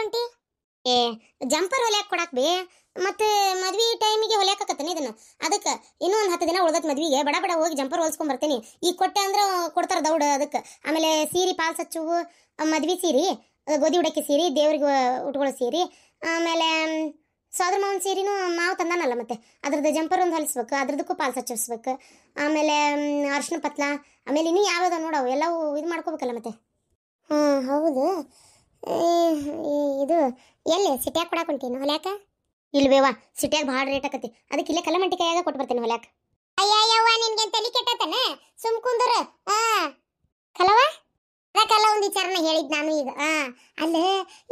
ಹೊಂಟಿ? ಏ ಜಂಪರ್ ಹೊಲ್ಯಾಕ ಕೊಡಾಕ್ ಬೇ, ಮತ್ತೆ ಮದ್ವಿ ಟೈಮಿಗೆ ಹೊಲ್ಯಾಕತ್ತೇನೆ ಇದನ್ನ. ಅದಕ್ಕೆ ಇನ್ನೂ ಒಂದು 10 ದಿನ ಉಳ್ದತ್ ಮದ್ವಿಗೆ, ಬಡ ಬಡ ಹೋಗಿ ಜಂಪರ್ ಹೊಲ್ಸ್ಕೊಂಡ್ ಬರ್ತೇನೆ. ಈಗ ಕೊಟ್ಟೆ ಅಂದ್ರೆ ಕೊಡ್ತಾರ ದೌಡ್. ಅದಕ್ಕೆ ಆಮೇಲೆ ಸೀರೆ ಪಾಲ್ಸ್ ಹಚ್ಚುವು, ಮದ್ವಿ ಸೀರೆ, ಗೋಧಿ ಉಡಕ್ಕೆ ಸೀರೆ, ದೇವ್ರಿಗೆ ಉಟ್ಕೊಳ್ಳೋ ಸೀರೆ, ಆಮೇಲೆ ಸೋದರ ಮಾವನ ಸೀರೆನೂ ಮಾವು ತಂದಾನಲ್ಲ, ಮತ್ತೆ ಅದ್ರದ್ದು ಜಂಪರ್ ಒಂದು ಹೊಲಿಸ್ಬೇಕು, ಅದ್ರದಕ್ಕೂ ಪಾಲ್ಸ್ ಹಚ್ಚಿಸ್ಬೇಕು. ಆಮೇಲೆ ಅರ್ಶಿನ ಪತ್ಲ, ಆಮೇಲೆ ಇನ್ನೂ ಯಾವ್ಯಾವ ನೋಡವು ಎಲ್ಲವೂ ಇದು ಮಾಡ್ಕೋಬೇಕಲ್ಲ ಮತ್ತೆ. ಹೌದು. ಇದು ಎಲ್ಲಿ ಸಿಟ್ಯಾಗ ಕೊಡಾಕ್ ಹೊಂಟೀನಿ ಹೊಲ್ಯಾಕ? ಇಲ್ವೇವಾ, ಸಿಟ್ಯಾಗ ಭಾಳ ರೇಟ್ ಆಕತಿ. ಅದಕ್ಕೆ ಇಲ್ಲೇ ಕಲ್ಲಮಂಟಿ ಕೈಯಾಗ ಕೊಟ್ಟು ಬರ್ತೇನೆ ಹೊಲ್ಯಾಕ. ಅಯ್ಯವ್ವ, ನಿನ್ಗೆ ತಲೆ ಕೆಟ್ಟತನ, ಸುಮ್ ಕುಂದ್ರ. ಕಲವ ಅದಕ್ಕೆಲ್ಲ ಒಂದು ವಿಚಾರನ ಹೇಳಿದ್ ನಾನು ಈಗ. ಅಲ್ಲೇ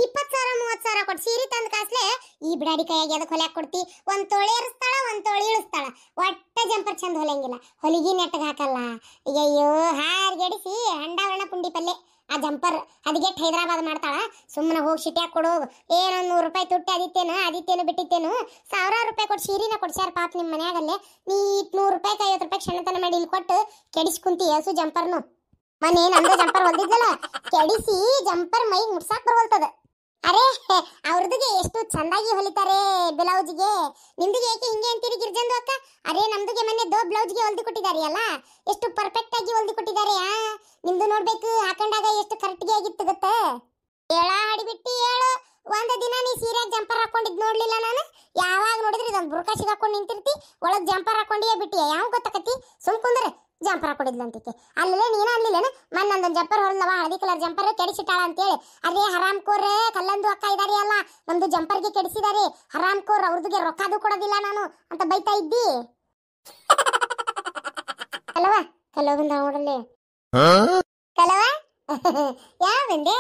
20,000 30,000 ಕೊಟ್ಟು ಸೀರೆ ತಂದ ಕಾಸ್ಲೆ ಈ ಬಿಡಾಡಿ ಕೈಯಾಗಿ ಅದಕ್ಕೆ ಹೊಲ್ಯಾಕ ಕೊಡ್ತಿ. ಒಂದ್ ತೊಳೆ ಇರಿಸ್ತಾಳ, ಒಂದ್ ತೊಳೆ ಇಳಿಸ್ತಾಳ, ಒಟ್ಟ ಜಂಪರ್ ಚಂದ ಹೊಲಿಯಂಗಿಲ್ಲ, ಹೊಲಿಗಿ ನೆಟ್ಟಗೆ ಹಾಕಲ್ಲ. ಅಯ್ಯೋ ಹಾರ್ಗೆಡಿಸಿ ಹಂಡಾವರಣ ಪುಂಡಿ ಪಲ್ಲೆ ಆ ಜಂಪರ್ ಅದಗೆಟ್ಟು ಹೈದರಾಬಾದ್ ಮಾಡ್ತಾಳ. ಸುಮ್ಮನೆ ಹೋಗಿ ಸಿಟ್ಯಾಗ ಕೊಡು. ಏನೊಂದು 100 ರೂಪಾಯಿ ತುಟ್ಟಿ ಆದಿತ್ತೇನು ಬಿಟ್ಟಿತ್ತೇನು, 1000 ರೂಪಾಯಿ ಕೊಟ್ಟು ಸೀರೆನ ಕೊಡ್ಸ್ಯಾರ ಪಾಪ ನಿಮ್ಮ ಮನ್ಯಾಗಲ್ಲೇ. ನೀ 100 ರೂಪಾಯಿ 50 ರೂಪಾಯಿ ಕ್ಷಣತನ ಮಾಡಿ ಇಲ್ಲಿ ಕೊಟ್ಟು ಕೆಡಿಸ್ಕುಂತಿ ಹಸು ಜಂಪರ್ನು. ಮನೆ ನಂದು ಜಂಪರ್ ಹೊಲ್ದಿದ್ಲಲ್ಲ, ಕೆಡಿಸಿ ಜಂಪರ್ ಮೈ ಮುಟ್ಸಾಕ್ ಬರವಲ್ತದ. ಅರೆ ಅವ್ರದಿಗೆ ಎಷ್ಟು ಚಂದಾಗಿ ಹೊಲಿತಾರೆ ಬ್ಲೌಸ್ಗೆ. ನಿಮ್ದಿಗೆ ಏಕೆ ಹಿಂಗೆ ಅಂತೀರಿ ಗಿರ್ಜಂದು ಅಕ್ಕ? ಅರೆ ನಮ್ದುಗೆ ಮೊನ್ನೆ ಬ್ಲೌಸ್ಗೆ ಹೊಲ್ದಿ ಕೊಟ್ಟಿದ್ದಾರೆ ಅಲ್ಲ, ಎಷ್ಟು ಪರ್ಫೆಕ್ಟ್ ಆಗಿ ಹೊಲ್ದಿ ಕೊಟ್ಟಿದ್ದಾರೆ. ನಿಮ್ದು ನೋಡ್ಬೇಕು, ಹಾಕೊಂಡಾಗ ಎಷ್ಟು ಕರೆಕ್ಟ್ಗೆ ಆಗಿತ್ತು ಗೊತ್ತ. ಹೇಳ ಹಡಿಬಿಟ್ಟಿ ಹೇಳು. ಒಂದ ದಿನ ನೀ ಸೀರೆಯಾಗ ಜಂಪರ್ ಹಾಕೊಂಡಿದ್ ನೋಡ್ಲಿಲ್ಲ ನಾನು. ಯಾವಾಗ ನೋಡಿದ್ರಿ ಇದೊಂದು ಬುರ್ಕಾ ಸಿಗಾಕೊಂಡು ನಿಂತಿರ್ತಿ, ಒಳಗ್ ಜಂಪರ್ ಹಾಕೊಂಡಿಯೇ ಬಿಟ್ಟಿಯ. ಯಾವ ಗೊತ್ತಾಕತಿ? ಸುಮ್ ಕುಂದ್ರೆ ಜಂಪರ್ ಹಾಕೊಂಡಿದ್ಲಂತಿಕೆ. ಅಲ್ಲೇ ನೀನ ಅನ್ಲಿಲ್ಲೇನು ಮೊನ್ನೆ ನಂದೊಂದು ಜಂಪರ್ ಹೊಲ್ದವ, ಹಳದಿ ಕಲರ್ ಜಂಪರ್ ಕೆಡಿಸಿಟ್ಟಾಳ ಅಂತೇಳಿ. ಅದೇ ಹರಾಮ್ ಕೋರ್ ಕಲ್ಲಂದು ಅಕ್ಕ ಇದಾರೆ ಅಲ್ಲ, ನಮ್ದು ಜಂಪರ್ಗೆ ಕೆಡಿಸಿದಾರೆ ಹರಾಮ್ ಕೋರ್, ಅವ್ರದಿಗೆ ರೊಕ್ಕದು ಕೊಡೋದಿಲ್ಲ ನಾನು ಅಂತ ಬೈತಾ ಇದ್ದಿ ಅಲ್ವಾ? ಕಲವ ಬಂದ ನೋಡಲ್ಲಿ ಕಲವ ಯಾವ ಬಂದೆ?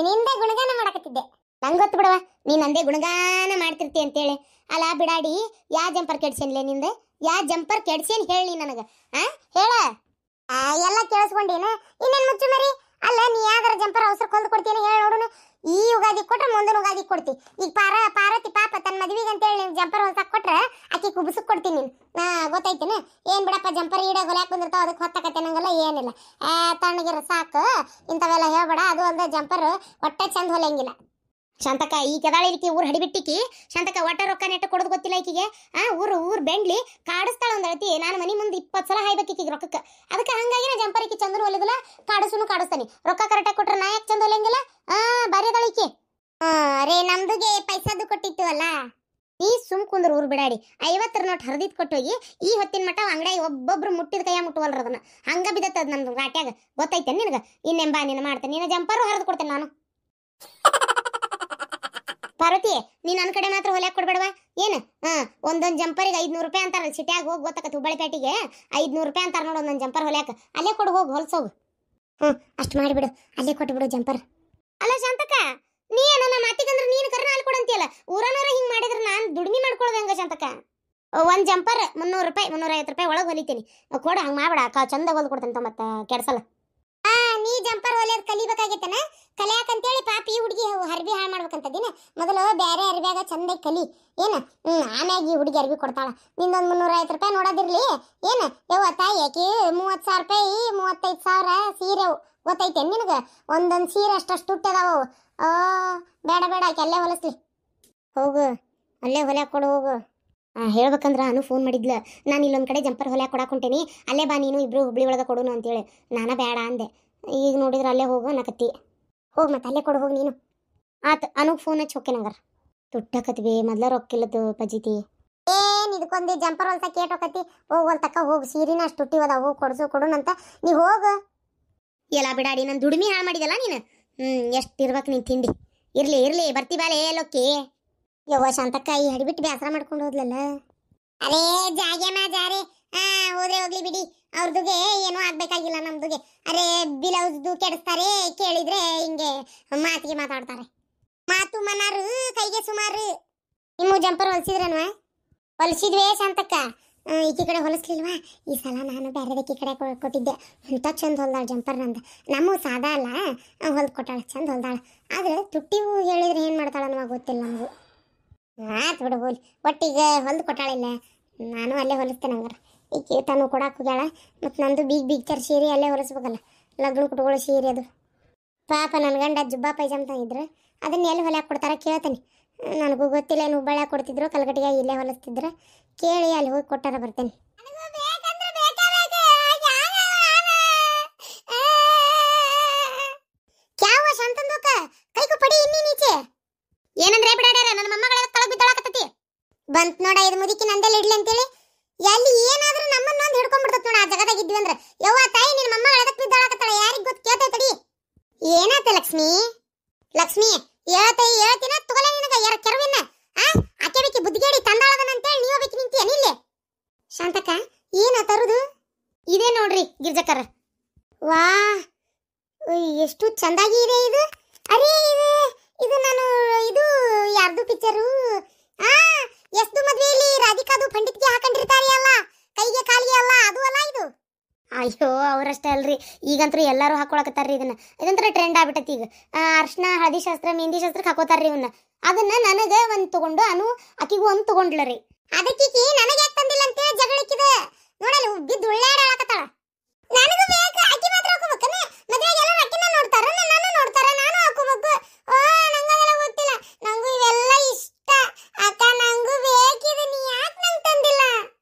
ನಿಂದೆ ಗುಣಗಾನ ಮಾಡಕತ್ತಿದ್ದೆ. ನಂಗೆ ಗೊತ್ತು ಬಿಡವ, ನೀನ್ ನಂದೇ ಗುಣಗಾನ ಮಾಡ್ತಿರ್ತಿ ಅಂತೇಳಿ. ಅಲ್ಲ ಬಿಡಾಡಿ, ಯಾ ಜಂಪರ್ ಕೆಡ್ಸೇನ್ಲೆ ನಿಂದೆ? ಯಾ ಜಂಪರ್ ಕೆಡ್ಸೇನ್ ಹೇಳಿ ನನಗ, ಹೇಳ. ಎಲ್ಲ ಕೇಳಿಸ್ಕೊಂಡೇನ? ಇನ್ನೇನ್ ಮುಚ್ಚು ಮರಿ. ಅಲ್ಲ ನೀ ಯಾವ್ದಾರ ಜಂಪರ್ ಅವಸರ ಕೊಲ್ದು ಕೊಡ್ತೀನಿ ಹೇಳಿ ನೋಡುನು. ಈ ಯುಗಾದಿ ಕೊಟ್ರೆ ಮುಂದಿನ ಯುಗಾದಿ ಕೊಡ್ತಿ. ಈಗ ಪಾರ್ವತಿ ಪಾಪ ತನ್ನ ಮದ್ವಿಗೆ ಅಂತೇಳಿ ಜಂಪರ್ ಹೊಲ್ಸಾಕ್ ಕೊಟ್ರೆ ಆಕಿ ಕುಬ್ಸಕ್ ಕೊಡ್ತೀನಿ ನೀನು. ಗೊತ್ತೈತೇನ? ಏನ್ ಬಿಡಪ್ಪ ಜಂಪರ್ ಈಡ ಹೊಲ್ಯಾಕ್ ಬಂದಿರ್ತಾವ, ಅದಕ್ಕೆ ಹೊತ್ತಕತ್ತೆ ನಂಗೆಲ್ಲ ಏನಿಲ್ಲ. ತಣ್ಣಗಿರ ಸಾಕು, ಇಂಥವೆಲ್ಲ ಹೇಳ್ಬೇಡ. ಅದು ಅಲ್ದ ಜಂಪರ್ ಒಟ್ಟೆ ಚಂದ ಹೊಲಿಯಂಗಿಲ್ಲ. ಶಾಂತಕ ಈ ಕೆದಾಳಿಕೆ ಊರ್ ಹಡಿಬಿಟ್ಟಿಕಿ. ಶಾಂತಕ ಒಟ್ಟ ರೊಕ್ಕ ನೆಟ್ಟ ಕೊಡೋದು ಗೊತ್ತಿಲ್ಲ ಈಕಿಗೆ. ಊರ್ ಬೆಂಡ್ಲಿ ಕಾಡಿಸ್ತಾಳ ಒಂದ್ ಅಳತಿ. ನಾನು ಮನಿ ಮುಂದೆ 20 ಸಲ ಹಾಯ್ಬೇಕು ಈಕಿಗೆ ರೊಕ್ಕಕ್ಕೆ. ಅದಕ್ಕೆ ಹಂಗಾಗಿ ನಾ ಜಂಪರ್ ಈಕಿ ಚಂದನು ಹೊಲಿದಿಲ್ಲ, ಕಾಡಿಸುನು ಕಾಡಿಸ್ತಾನಿ. ರೊಕ್ಕ ಕರೆಕ್ಟಾಗಿ ಕೊಟ್ರೆ ನಾ ಯಾಕೆ ಚಂದ ಹೊಲಿಯಂಗಿಲ್ಲ? ಬರೀ ಅದಳಿಕೆ. ಅರೇ ನಮ್ದುಗೆ ಪೈಸಾದು ಕೊಟ್ಟಿತ್ತು ಅಲ್ಲ. ನೀ ಸುಮ್ ಕುಂದ್ರ ಊರ್ ಬಿಡಾಡಿ. 50 ನೋಟ್ ಹರಿದಿದ್ ಕೊಟ್ಟೋಗಿ ಈ ಹೊತ್ತಿನ ಮಟ್ಟ ಅಂಗಡಿಯಾಗ ಒಬ್ಬೊಬ್ರು ಮುಟ್ಟಿದ ಕೈಯ ಮುಟ್ಟುವಲ್ರ ಅದನ್ನ. ಹಂಗ ಬಿದ್ದತ್ತದ ನಮ್ದು ರಾಟ್ಯಾಗ. ಗೊತ್ತೈತೇನೆ ನಿನಗ? ಇನ್ನೆಂಬಾ ನೀನು ಮಾಡ್ತೇನೆ, ನಿನ್ನ ಜಂಪರು ಹರಿದು ಕೊಡ್ತೇನೆ ನಾನು. ಪಾರ್ವತಿ, ನೀ ನನ್ನ ಕಡೆ ಮಾತ್ರ ಹೊಲ್ಯಾಕ ಕೊಡ್ಬೇಡವಾ ಏನು? ಒಂದೊಂದು ಜಂಪರಿಗೆ 500 ರೂಪಾಯಿ ಅಂತಾರ. ಸಿಟ್ಯಾಗ ಹೋಗಿ ಗೊತ್ತಾಕತ್ತು, ಹುಬ್ಬಳ್ಳಿಪೇಟೆಗೆ 500 ರೂಪಾಯಿ ಅಂತಾರ ನೋಡು ಒಂದೊಂದು ಜಂಪರ್ ಹೊಲ್ಯಾಕ. ಅಲ್ಲೇ ಕೊಡು ಹೋಗಿ ಹೊಲ್ಸೋಗು. ಅಷ್ಟು ಮಾಡಿಬಿಡು, ಅಲ್ಲೇ ಕೊಟ್ಬಿಡು ಜಂಪರ್. ಅಲ್ಲ ಶಾಂತಕ, ನೀ ನನ್ನ ಮಾತಿಗಂದ್ರೆ ನೀನು ಕರ್ನ ಅಲ್ಲಿ ಕೊಡಂತಿಯಲ್ಲ. ಊರನವರ ಹಿಂಗೆ ಮಾಡಿದ್ರೆ ನಾನು ದುಡಿಮೆ ಮಾಡ್ಕೊಳ್ಳೋದು ಹೆಂಗ ಶಾಂತಕ? ಒಂದು ಜಂಪರ್ 300 ರೂಪಾಯಿ 350 ರೂಪಾಯಿ ಒಳಗೆ ಹೊಲಿತೀನಿ ಕೊಡು. ಹಂಗೆ ಮಾಡ್ಬೇಡ, ಚಂದ ಹೊಲ್ದು ಕೊಡ್ತೇನೆ ಮತ್ತೆ ಕೆಡ್ಸಲ್ಲ. ನೀ ಜಂಪರ್ ಹೊಲಿಯೋದು ಕಲಿಬೇಕಾಗೈತನ? ಕಲಿಯಾಕಂತೇಳಿ ಪಾಪ ಈ ಹುಡುಗಿ ಅರ್ಬಿ ಹಾಳು ಮಾಡ್ಬೇಕಂತದಿನ. ಮೊದಲು ಬೇರೆ ಅರ್ಬಿಯಾಗ ಚಂದ ಕಲಿ ಏನು. ಆಮ್ಯಾಗ ಈ ಹುಡುಗಿ ಅರ್ಬಿ ಕೊಡ್ತಾಳ. ನಿಂದೊಂದು 350 ರೂಪಾಯಿ ನೋಡೋದಿರ್ಲಿ ಏನು. ಯವ್ವ ತಾಯಿ, ಆಕಿ 30,000 ರೂಪಾಯಿ 35,000 ಸೀರೆ ಗೊತ್ತೈತೇನು ನಿನಗೆ? ಒಂದೊಂದು ಸೀರೆ ಅಷ್ಟು ತುಟ್ಟದಾವು. ಬೇಡ ಬೇಡ, ಆಕೆ ಅಲ್ಲೇ ಹೊಲಿಸ್ಲಿ ಹೋಗು, ಅಲ್ಲೇ ಹೊಲ್ಯಾಕ ಕೊಡು ಹೋಗು. ಹೇಳ್ಬೇಕಂದ್ರೆ ಅನು ಫೋನ್ ಮಾಡಿದ್ಲ. ನಾನು ಇಲ್ಲೊಂದು ಕಡೆ ಜಂಪರ್ ಹೊಲ್ಯಾಕ ಕೊಡಾಕೊಂಟೇನಿ, ಅಲ್ಲೇ ಬಾ ನೀನು, ಇಬ್ರು ಹುಬ್ಳಿ ಒಳಗೆ ಕೊಡುನು ಅಂತೇಳಿ. ನಾನು ಬೇಡ ಅಂದೆ. ಈಗ ನೋಡಿದ್ರೆ ಅಲ್ಲೇ ಹೋಗು ಅನ್ನಕತ್ತಿ. ಹೋಗಿ ಮತ್ತೆ ಅಲ್ಲೇ ಕೊಡು ಹೋಗಿ ನೀನು. ಆತ ಅನುಗ್ ಫೋನ್ ಹಚ್ಚಿ ಹೊಕ್ಕೆ ನಂಗಾರ. ತುಟ್ಟಕತ್ವಿ ಮೊದ್ಲ ರೊಕ್ಕಿಲ್ಲದು ಪಜಿತಿ. ಏನ್ ಇದಕ್ಕೊಂದು ಜಂಪರ್ ಹೊಲ್ಸ ಕೇಟ್ ಹೋಗತಿ. ಹೋಗಿ ಹೊಲ್ತಕ್ಕ ಹೋಗು, ಸೀರಿನ ಅಷ್ಟು ತುಟ್ಟಿವದ, ಹೋಗಿ ಕೊಡುನಂತ ನೀ ಹೋಗು. ಎಲ್ಲ ಬಿಡಾಡಿ, ನನ್ನ ದುಡಿಮೆ ಹಾಳು ಮಾಡಿದಲ್ಲ ನೀನು. ಎಷ್ಟು ಇರ್ಬೇಕು ನೀನು ತಿಂಡಿ. ಇರ್ಲಿ ಬರ್ತಿ ಬಾಲೆ ಎಲ್ಲೋಕ್ಕಿ. ಯವ್ವ ಶಾಂತಕ್ಕ, ಈ ಹಡಿಬಿಟ್ಟು ಬೇಸರ ಮಾಡ್ಕೊಂಡು ಹೋದ್ಲಲ್ಲ. ಅರೇ ಜಾಗ್ಯಮ್ಮ ಜಾರೆ, ಹೋದ್ರೆ ಹೋಗ್ಲಿ ಬಿಡಿ. ಅವ್ರದುಗೆ ಏನೂ ಆಗ್ಬೇಕಾಗಿಲ್ಲ ನಮ್ದುಗೆ. ಅರೇ ಬ್ಲೌಸ್ದು ಕೆಡಿಸ್ತಾರೆ, ಕೇಳಿದ್ರೆ ಹಿಂಗೆ ಮಾತಿಗೆ ಮಾತಾಡ್ತಾರೆ. ಮಾತು ಮನಾರು ಕೈಗೆ ಸುಮಾರು. ನಿಮ್ಮ ಜಂಪರ್ ಹೊಲಿಸಿದ್ರನ್ವಾ? ಹೊಲಿಸಿದ್ವೇ ಶಾಂತಕ್ಕ. ಈಕಿ ಕಡೆ ಹೊಲಿಸ್ಲಿಲ್ವಾ? ಈ ಸಲ ನಾನು ಬೇರೆದಕ್ಕೆ ಕಡೆ ಕೊಟ್ಟಿದ್ದೆ. ಇಂಥ ಚಂದ ಹೊಲ್ದಾಳ ಜಂಪರ್ ನಂದು. ನಮ್ಮ ಸಾದಾ ಅಲ್ಲ, ಹೊಲ್ದು ಕೊಟ್ಟಾಳ, ಚಂದ ಹೊಲ್ದಾಳ. ಆದ್ರೆ ತುಟ್ಟಿವು ಹೇಳಿದ್ರೆ ಏನು ಮಾಡ್ತಾಳ ಅನ್ನೋ ಗೊತ್ತಿಲ್ಲ ನಮಗೂ. ಆತು ಬಿಡು ಹೋಲಿ, ಒಟ್ಟಿಗೆ ಹೊಲ್ದು ಕೊಟ್ಟಾಳಿಲ್ಲ. ನಾನು ಅಲ್ಲೇ ಹೊಲಿಸ್ತೇನೆ ಹಂಗಾರ. ಈಕೆ ತಾನು ಕೊಡಾಕ ಹೋಗ್ಯಾಳ. ಮತ್ತು ನಂದು ಬೀಗ್ ಚರ್ ಸೀರೆ ಅಲ್ಲೇ ಹೊಲಿಸ್ಬೇಕಲ್ಲ, ಲಗ್ನ ಕುಟ್ಕೊಳ್ಳೋ ಸೀರೆ ಅದು. ಪಾಪ ನನ್ನ ಗಂಡ ಜುಬ್ಬಾ ಪೈಜಾಮ ಇದ್ರೆ ಅದನ್ನ ಎಲ್ಲಿ ಹೊಲ್ಯಾಕ ಕೊಡ್ತಾರ ಕೇಳ್ತೇನೆ. ನನಗೂ ಗೊತ್ತಿಲ್ಲ, ಏನು ಹುಬ್ಬಳ್ಳ್ಯಾಗ ಕೊಡ್ತಿದ್ರು ಕಲ್ಗಟ್ಟಿಗೆ ಇಲ್ಲೇ ಹೊಲಿಸ್ತಿದ್ರು. ಕೇಳಿ ಅಲ್ಲಿ ಹೋಗಿ ಕೊಟ್ಟಾರ ಬರ್ತೇನೆ. ಏನಂದ್ರೆ ಬಿಡಾಡ್ಯಾರ ನನ್ನ ಮೊಮ್ಮಗಳ ತಳಗ್ ಬಿದ್ದಾಳಕತ್ತತಿ. ಬಂತ್ ನೋಡ ಇದು ಮುದುಕಿ ನಂದೆಲ್ಲ ಇಡ್ಲಿ ಅಂತೇಳಿ. ಎಲ್ಲಿ ಏನಾದ್ರೂ ನಮ್ಮನ್ನೊಂದು ಹಿಡ್ಕೊಂಡ್ಬಿಡ್ತತ್ ನೋಡ. ಆ ಜಗದಾಗ ಇದ್ವಿ ಅಂದ್ರೆ ಯವ್ವ ತಾಯಿ ನಿನ್ನ ಮೊಮ್ಮಗಳ ಎದಕ್ ಬಿದ್ದಾಳಕತ್ತಾಳ ಯಾರಿಗ್ ಗೊತ್ತು ಕೇಳ್ತೈತಡಿ. ಏನಾತ ಲಕ್ಷ್ಮಿ? ಲಕ್ಷ್ಮಿ ಹೇಳ್ತಿನ ತಗೊಲೆ ನಿನಗ ಯಾರ ಕೆರವಿನ ಆಕೆ ಬೇಕಿ ಬುದ್ಧಿಗೇಡಿ ತಂದಾಳದನ ಅಂತೇಳಿ ನೀವು ಬೇಕಿ ನಿಂತಿ ಏನಿಲ್ಲ. ಶಾಂತಕ್ಕ ಏನ ತರುದು? ಇದೇ ನೋಡ್ರಿ ಗಿರ್ಜಕ್ಕರ. ವಾ ಎಷ್ಟು ಚಂದಾಗಿ ಇದೆ ಇದು. ಅರೇ ಇದು ನಾನು ಇದು ಯಾರ್ದು ಪಿಕ್ಚರು? ಎಸ್ದು ಮದ್ವೆಯಲ್ಲಿ ರಾಧಿಕಾದು ಪಂಡಿತ್ಗೆ ಹಾಕೊಂಡಿರ್ತಾರೆ ಅಲ್ಲ, ಕೈಗೆ ಕಾಲಿಗೆ ಅಲ್ಲ, ಅದು ಅಲ್ಲ ಇದು. ಅಯ್ಯೋ ಅವರಷ್ಟೇ ಅಲ್ರಿ, ಈಗಂತೂ ಎಲ್ಲರೂ ಹಾಕೊಳಕತ್ತಾರ್ರಿ ಇದನ್ನ. ಇದಂತ್ರ ಟ್ರೆಂಡ್ ಆಗ್ಬಿಟ್ಟತಿ ಈಗ. ಅರ್ಶನ ಹಳದಿ ಶಾಸ್ತ್ರ ಮೆಹಂದಿ ಶಾಸ್ತ್ರಕ್ಕೆ ಹಾಕೋತಾರ್ರಿ ಇವನ್ನ. ಅದನ್ನ ನನಗ ಒಂದ್ ತಗೊಂಡು ಆಕಿಗೂ ಒಂದ್ ತಗೊಂಡ್ಲರಿ. ಅದಕ್ಕೀಕಿ ನನಗೆ ಯಾಕೆ ತಂದಿಲ್ಲ ಅಂತೇಳಿ ಜಗಳಿಕ್ಕಿದೆ ನೋಡಲ್ಲ, ಬಿದ್ದು ಉಳ್ಳಾಡಾಳಕತ್ತಾಳ. ನನಗೂ ಬೇಕು, ಆಕಿ ಮಾತ್ರ ಹಾಕೋಬೇಕನ? ಮದ್ವೆಗೆ ಎಲ್ಲ ಅಕ್ಕಿನ ನೋಡ್ತಾರ, ನಾನು ನೋಡ್ತಾರ, ನಾನು ಹಾಕೋಬೇಕು. ನಂಗದೆಲ್ಲ ಗೊತ್ತಿಲ್ಲ, ನಂಗೂ ಇವೆಲ್ಲ ಇಷ್ಟ. ಅಕ್ಕ ನಂಗೂ ಬೇಕಿದೆ, ನೀ ಯಾಕೆ ನಂಗೆ ತಂದಿಲ್ಲ?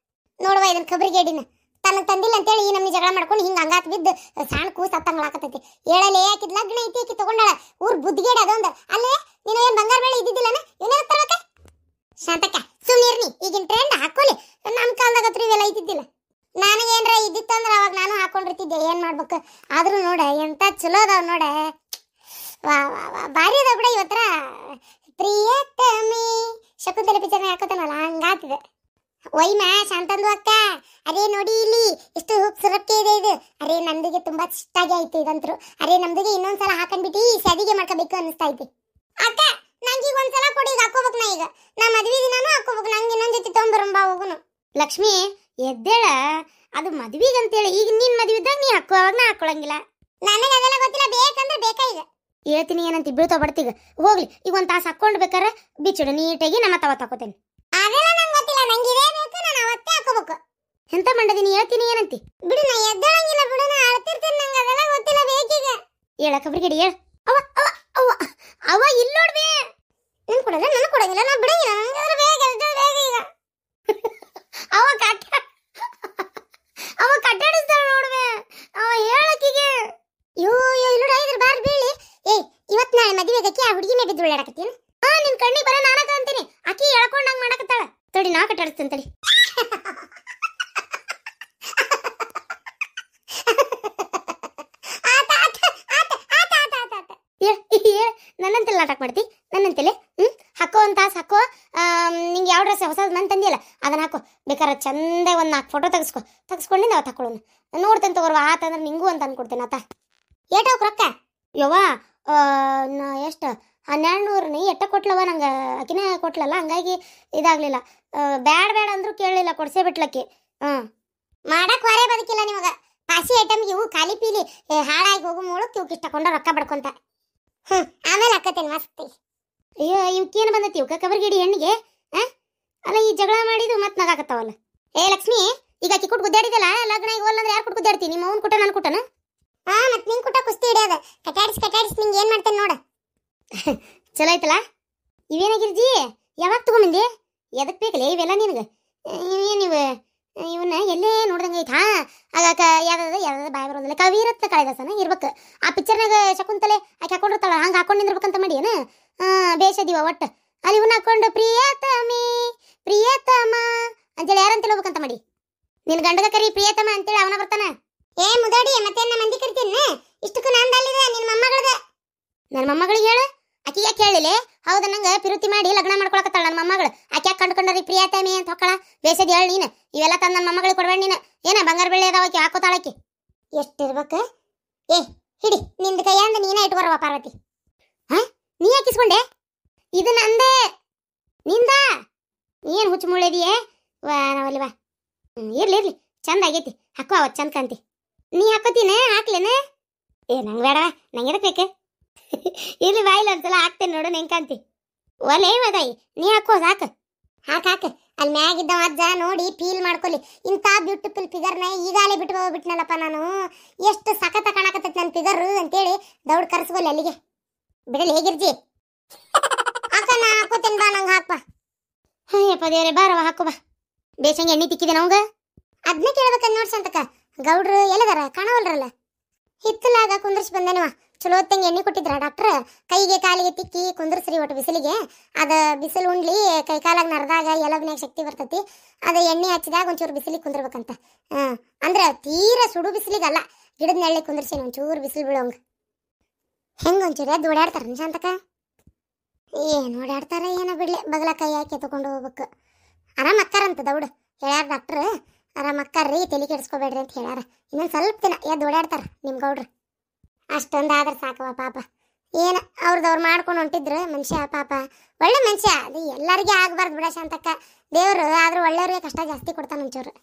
ನೋಡುವ ಇದನ್ನ ಖಬರಿಗೇಡಿನ ತನಗೆ ತಂದಿಲ್ಲ ಅಂತೇಳಿ ಈ ನಮ್ನಿ ಜಗಳ ಮಾಡ್ಕೊಂಡು ಹಿಂಗ ಹಂಗಾತ್ ಬಿದ್ದು ಸಣ್ಣ ಕೂಸ್ ಹತ್ತಂಗ್ಲಾಕತ್ತೈತಿ. ಹೇಳಲೇ ಆಕಿದ್ ಲಗ್ನ ಐತಿ, ಆಕಿ ತಗೊಂಡಾಳ. ಊರ್ ಬುದ್ಧಿಗೇಡ ಅದೊಂದು. ಅಲ್ಲೇ ನೀನು ಏನ್ ಬಂಗಾರ ಬೆಳೆ ಇದ್ದಿದ್ದಿಲ್ಲನ? ಇವನೇ ತರಬೇಕ? ಶಾಂತಕ್ಕ ಸುಮ್ಮನಿರ್ನಿ, ಈಗಿನ ಟ್ರೆಂಡ್ ಹಾಕೋಲಿ. ನಮ್ಮ ಕಾಲದಾಗತ್ರ ಇವೆಲ್ಲ ಐತಿದ್ದಿಲ್ಲ. ನನಗೇನ್ರ ಇದ್ದಿತ್ತಂದ್ರ ಅವಾಗ ನಾನು ಹಾಕೊಂಡಿರ್ತಿದ್ದೆ. ಏನ್ ಮಾಡ್ಬೇಕು? ಆದ್ರೂ ನೋಡ ಎಂತ ಚಲೋ ಅದಾವ ನೋಡ. ಭಾರಿ ಅದಾವ ಬಿಡ. ಇವತ್ತರ ಪ್ರಿಯತಮೆ ಶಕುಂತಲೆ ಪಿಕ್ಚರ್ ಹಾಕೋತಾನಲ್ಲ ಹಂಗಾತಿದೆ. ಒಯ್ಮ ಶಾಂತಂದು ಅಕ್ಕ, ಅರೇ ನೋಡಿ ಇಲ್ಲಿ ಎಷ್ಟು ಸುರಕ್ಕೆ ಇದೆ ಇದು. ಅರೇ ನಮ್ದಿಗೆ ತುಂಬಾ ಇಷ್ಟಾಗಿ ಆಯ್ತು ಇದಂತ್ರು. ಅರೇ ನಮ್ದಿಗೆ ಇನ್ನೊಂದ್ಸಲ ಹಾಕೊಂಡ್ಬಿಟ್ಟು ಸದಿಗೆ ಮಾಡ್ಕೋಬೇಕು ಅನಿಸ್ತಾ ಐತಿ. ಅಕ್ಕ ನಂಗೆ ಈಗ ಒಂದ್ಸಲ ಕೊಡಿ, ಈಗ ಹಾಕೋಬೇಕು. ನಾ ಈಗ ನಾ ಮದ್ವೆ ದಿನಾನು ಹಾಕೋಬೇಕು. ನಂಗೆ ಇನ್ನೊಂದ್ ಜೊತೆ ತೊಗೊಂಬರಂಬ ಹೋಗುನು. ಲಕ್ಷ್ಮಿ ಎದ್ದೇಳ, ಅದು ಮದ್ವಿಗಂತೇಳಿ. ಈಗ ನೀನ್ ಮದ್ವಿದ್ದಾಗ ನೀ ಹಾಕೋ, ಅವಾಗ ನಾ ಹಾಕೊಳಂಗಿಲ್ಲ. ನನಗೆ ಅದೆಲ್ಲ ಗೊತ್ತಿಲ್ಲ, ಬೇಕಂದ್ರೆ ಬೇಕಾ. ಈಗ ಹೇಳ್ತೀನಿ ಏನಂತ ಬೀಳ್ತಾವ ಬಡ್ತೀಗ. ಹೋಗ್ಲಿ ಈಗ ಒಂದ್ ತಾಸು ಹಾಕೊಂಡ್ ಬೇಕಾರೆ ಬಿಚ್ಚಿಡು ನೀಟಾಗಿ. ನಮ್ಮ ತವತ್ ಹಾಕೋತೇನೆ. ಅದೆಲ್ಲ ನಂಗೆ ಗೊತ್ತಿಲ್ಲ, ನಂಗೆ ಇದೇ ಬೇಕು, ನಾನು ಅವತ್ತೇ ಹಾಕೋಬೇಕು. ಎಂತ ಮಾಡದೀನಿ ಹೇಳ್ತೀನಿ ಏನಂತಿ? ಬಿಡು ನಾ ಎದ್ದೇಳಂಗಿಲ್ಲ, ಬಿಡು ನಾ ಅಳ್ತಿರ್ತೀನಿ. ನಂಗೆ ಅದೆಲ್ಲ ಗೊತ್ತಿಲ್ಲ, ಬೇಕೀಗ. ಹೇಳ ಕಬ್ರಿಗೇಡಿ ಹೇಳ. ಅವ ಅವ ಅವ ಅವ ಇಲ್ಲಿ ನೋಡ್ಬೇ. ನನ್ ಕೊಡಲ್ಲ, ನನಗೆ ಕೊಡಂಗಿಲ್ಲ, ನಾ ಬಿಡಂಗಿಲ್ಲ. ನಂಗೆ ಅದ್ರ ಬೇಗ ಈಗ. ಅವ ಕಟ್ಟಾಡಿಸ್ತಾಳ ನೋಡ್ಬೇ. ಅವ ಹೇಳಕ್ಕಿಗೆ ಯೋ ಇಲ್ಲೋಡ ಇದ್ರ ಬಾರ್ ಬೀಳಿ. ಇವತ್ ನಾಳೆ ಮದುವೆಗೆ ಆ ಹುಡುಗಿನೇ ಬಿದ್ದು ಉಳ್ಳಾಡಕತ್ತೀನಿ. ನಿನ್ ಕಣ್ಣಿಗೆ ಬರ ನಾನಕ ಅಂತೀನಿ. ಆಕಿ ಹೇಳ್ಕೊಂಡಂಗ್ ಮಾಡಕತ್ತಾಳ. ತಡಿ ನಾ ಕಟ್ಟಾಡಿಸ್ತೇನೆ ತಡಿ. ನನ್ನಂತೆಲ್ಲ ನಾಟಕ ಮಾಡ್ತಿ? ನನ್ನಂತೆಲೆ ಹಾಕೋ ಒಂದ್ ತಾಸು ಹಾಕೋ. ನಿಂಗೆ ಯಾವ ಡ್ರೆಸ್ ಹೊಸದ್ ಮನ್ ತಂದಿಯಲ್ಲ ಅದನ್ನ ಹಾಕೋ. ಬೇಕಾದ್ರೆ ಚಂದ ಒಂದ್ 4 ಫೋಟೋ ತೆಗಿಸ್ಕೊಂಡಿಂದ ಅವತ್ತು ಹಾಕೊಳ್ಳೋನು. ನೋಡ್ತೇನೆ ತಗೋರ್ವ. ಆತಂದ್ರೆ ನಿಂಗೂ ಅಂತ ಅನ್ಕೊಡ್ತೇನೆ. ಆತ ಏಟೋಕ್ ರೊಕ್ಕ? ಯವ್ವ ಎಷ್ಟು 1200 ಎಟ್ಟ ಕೊಟ್ಲವ ನಂಗೆ. ಆಕಿನೇ ಕೊಟ್ಲಲ್ಲ, ಹಂಗಾಗಿ ಇದಾಗ್ಲಿಲ್ಲ. ಬ್ಯಾಡ ಅಂದ್ರು ಕೇಳಲಿಲ್ಲ, ಕೊಡ್ಸೇ ಬಿಟ್ಲಕ್ಕಿ. ಮಾಡಕ್ ಹೊರೆ ಬದುಕಿಲ್ಲ ನಿಮಗ. ಪಾಸಿ ಐಟಮ್ಗೆ ಇವು ಖಾಲಿ ಪೀಲಿ ಹಾಳಾಗಿ ಹೋಗು ಮೂಳಕ್ಕೆ ಇವಕ್ಕೆ ಇಷ್ಟಕೊಂಡ ರೊಕ್ಕ ಬಡ್ಕೊಂತ. ಆಮೇಲೆ ಹಾಕತ್ತೇನೆ ಮಸ್ತಿ. ಅಯ್ಯೋ ಇವಕ್ಕೇನು ಬಂದತಿ ಇವಕ್ಕ ಕಬರ್ಗಿಡಿ ಹೆಣ್ಣಿಗೆ? ಅಲ್ಲ ಈ ಜಗಳ ಮಾಡಿದ್ದು ಮತ್ತೆ ನಗಾಕತ್ತಾವಲ್ಲ. ಲಕ್ಷ್ಮಿ ಈಗ ಆಕಿ ಕೊಟ್ಟು ಗುದ್ದಾಡಿದಲ್ಲ, ಲಗ್ನ ಈಗ ಹೋಲ್ಲ ಅಂದ್ರೆ ಯಾರು ಕೊಟ್ಟು ಗುದ್ದಾಡ್ತೀನಿ? ನಿಮ್ಮ ಅವ್ನು ಕೊಟ್ಟ ನಾನು ಕೊಟ್ಟನ? ಮತ್ತೆ ನಿಂಗೆ ಕೊಟ್ಟ ಕುಸ್ತಿ ಹಿಡಿಯೋದ. ಕಟಾಡಿಸ್ ನಿಂಗೆ ಏನು ಮಾಡ್ತೇನೆ ನೋಡ. ಚಲೋ ಆಯ್ತಲ್ಲ. ಇವೇನಾಗಿರ್ಜಿ ಯಾವಾಗ ತಗೊಂಬಂದಿ? ಎದಕ್ ಬೇಕಲ್ಲ ಇವೆಲ್ಲ ನಿನಗೆ? ನೀವು ಇವನ್ನ ಎಲ್ಲೇ ನೋಡ್ದಂಗೆ ಐತಾ? ಆಗಾಕ ಯಾವ್ದಾದ ಬಾಯ್ ಬರೋದಿಲ್ಲ. ಕವಿರತ್ತ ಕಾಳಿದಾಸನ ಇರ್ಬೇಕು. ಆ ಪಿಕ್ಚರ್ನಾಗ ಶಕುಂತಲೆ ಆಕೆ ಹಾಕೊಂಡಿರ್ತಾಳ, ಹಂಗೆ ಹಾಕೊಂಡು ನಿಂದಿರ್ಬೇಕಂತ ಮಾಡಿ ಏನ? ಬೇಷದೀವ ಒಟ್ಟು. ಅಲ್ಲಿ ಇವನ್ನ ಹಾಕೊಂಡು ಪ್ರಿಯತಮ ಅಂತೇಳಿ ಯಾರಂತೇಳಿ ಹೋಗ್ಬೇಕಂತ ಮಾಡಿ. ನಿನ್ ಗಂಡಗ ಕರಿ ಪ್ರಿಯತಮ ಅಂತೇಳಿ ಅವನ ಬರ್ತಾನ. ಮುದಾಡಿ ಮತ್ತೆ ಮಂದಿ ಕರಿತೀನಿ. ಇಷ್ಟಕ್ಕೂ ನಂದಲ್ಲಿದೆ ನಿನ್ನ ಮೊಮ್ಮಗಳದ. ನನ್ನ ಮೊಮ್ಮಗಳಿಗೆ ಹೇಳು. ಆಕಿ ಯಾಕೆ ಹೇಳಿಲ್ಲ? ಹೌದ, ನಂಗೆ ಪಿರುತಿ ಮಾಡಿ ಲಗ್ನ ಮಾಡ್ಕೊಳಕತ್ತಾಳ ನನ್ನ ಮೊಮ್ಮಗಳು. ಆಕೆ ಯಾಕೆ ಕಂಡ್ಕೊಂಡ್ರಿ ಪ್ರಿಯತಮಿ ಅಂತ ಹೊಕ್ಕಳ? ಬೇಸದಿ ಹೇಳಿ ನೀನು. ಇವೆಲ್ಲ ತಂದು ನನ್ನ ಮೊಮ್ಮಗಳಿಗೆ ಕೊಡ್ಬೇಡ ನೀನು. ಏನ ಬಂಗಾರ ಬೆಳ್ಳಿ ಅದಾವ ಆಕಿ ಹಾಕೋತಾಳಕಿ. ಎಷ್ಟಿರ್ಬೇಕು? ಹಿಡಿ ನಿಂದ ಕೈಯಂದ ನೀನೇ ಇಟ್ಕೊರವ ಪಾರ್ವತಿ. ನೀ ಹಾಕಿಸ್ಕೊಂಡೆ? ಇದು ನಂದೇ ನಿಂದ. ಏನು ಹುಚ್ಚು ಮುಳ್ಳಿದೆಯೇ? ನಾವಲ್ಲಿ ಬಾ. ಇರ್ಲಿ ಚಂದ ಆಗೈತಿ. ಹಾಕೋ ಅವತ್ತು ಚಂದ ಕಾಂತಿ. ನೀ ಹಾಕೋತೀನ? ಹಾಕ್ಲೇನ? ನಂಗೆ ಬೇಡವಾ, ನಂಗೆ ಎದಕ್ಕೆ ಬೇಕು? ಇರ್ಲಿ ಬಾಯಿಲ್ಲ ಒಂದ್ಸಲ ಹಾಕ್ತೇನೆ ನೋಡು, ನಂಗೆ ಕಾಂತಿ. ಒಲೆ ಮದಾಯಿ ನೀ ಹಾಕೋ ಸಾಕು. ಹಾಕ ಅಲ್ಲಿ ಮ್ಯಾಗಿದ್ದವ ಅಜ್ಜ ನೋಡಿ ಫೀಲ್ ಮಾಡ್ಕೊಲಿ. ಇಂಥ ಬ್ಯೂಟಿಫುಲ್ ಫಿಗರ್ನ ಈಗಾಲೇ ಬಿಟ್ಟು ಹೋಗ್ಬಿಟ್ನಲ್ಲಪ್ಪ ನಾನು, ಎಷ್ಟು ಸಖತ ಕಾಣಕತ್ತೈತಿ ನನ್ನ ಫಿಗರ್ ಅಂತೇಳಿ ದೌಡ್ ಕರ್ಸ್ಕೊಲಿ ಅಲ್ಲಿಗೆ. ಬಿಡಲಿ ಹೇಗಿರ್ಜಿ ಅಕ್ಕ, ನಾ ಹಾಕೋತೇನೆ ಬಾ, ನಂಗೆ ಹಾಕ್ಬಾ. ಅಯ್ಯಪ್ಪ ದೇವ್ರೆ, ಬಾರವ ಹಾಕೋ ಬಾ. ಬೇಸಂಗೆ ಎಣ್ಣೆ ತಿಕ್ಕಿದೆ ನವಂಗ, ಅದನ್ನೇ ಕೇಳ್ಬೇಕಂತ ನೋಡ್ಸಂತಕ್ಕ. ಗೌಡ್ರು ಎಲ್ಲದಾರ ಕಾಣವಲ್ರಲ್ಲ. ಹಿತ್ತಲಾಗ ಕುಂದ್ರಿಸಿ ಬಂದೇನವ. ಚಲೋ ಹೊತ್ತಂಗೆ ಎಣ್ಣೆ ಕೊಟ್ಟಿದ್ರ ಡಾಕ್ಟ್ರ್. ಕೈಗೆ ಕಾಲಿಗೆ ತಿಕ್ಕಿ ಕುಂದ್ರಸ್ರಿ ಒಟ್ಟು ಬಿಸಿಲಿಗೆ. ಅದ ಬಿಸಿಲು ಉಂಡ್ಲಿ ಕೈ ಕಾಲಾಗ ನರದಾಗ ಎಲಬ್ನ್ಯಾಗ ಶಕ್ತಿ ಬರ್ತೈತಿ. ಅದ ಎಣ್ಣೆ ಹಚ್ಚಿದಾಗ ಒಂಚೂರು ಬಿಸಿಲಿಗೆ ಕುಂದ್ರಬೇಕಂತ. ಅಂದ್ರೆ ತೀರಾ ಸುಡು ಬಿಸಿಲಿಗಲ್ಲ, ಗಿಡದ ನೆಳ್ಳಿ ಕುಂದ್ರಿಸಿ ಒಂಚೂರು ಬಿಸಿಲು ಬೀಳೋಂಗ. ಹೆಂಗ ಒಂಚೂರು ಎದ್ದು ಓಡಾಡ್ತಾರ ನಿಶಾಂತಕ್ಕ? ಏನು ಓಡಾಡ್ತಾರ ಏನೋ ಬಿಡ್ಲಿ, ಬಗಲ ಕೈ ಹಾಕಿ ಎತ್ಕೊಂಡು ಹೋಗ್ಬೇಕು. ಆರಾಮ್ ಅಕ್ಕಾರಂತ ದೌಡ್ ಹೇಳ್ಯಾರ ಡಾಕ್ಟ್ರ್. ಆರಾಮ್ ಅಕ್ಕಾರ್ರಿ, ತಲೆ ಕೆಡಿಸ್ಕೋಬೇಡ್ರಿ ಅಂತ ಹೇಳ್ಯಾರ. ಇನ್ನೊಂದು ಸ್ವಲ್ಪ ದಿನ ಎದ್ದು ಓಡಾಡ್ತಾರ ನಿಮ್ಮ ಗೌಡ್ರು. ಅಷ್ಟೊಂದಾದ್ರೆ ಸಾಕವ ಪಾಪ. ಏನು ಅವ್ರದವ್ರು ಮಾಡ್ಕೊಂಡು ಹೊಂಟಿದ್ರು ಮನುಷ್ಯ ಪಾಪ. ಒಳ್ಳೆ ಮನುಷ್ಯ, ಅದು ಎಲ್ಲರಿಗೆ ಆಗ್ಬಾರ್ದು ಬಿಡ ಶಾಂತಕ್ಕ. ದೇವ್ರು ಆದ್ರೂ ಒಳ್ಳೆಯವ್ರಿಗೆ ಕಷ್ಟ ಜಾಸ್ತಿ ಕೊಡ್ತಾನೆ ಒಂಚೂರು.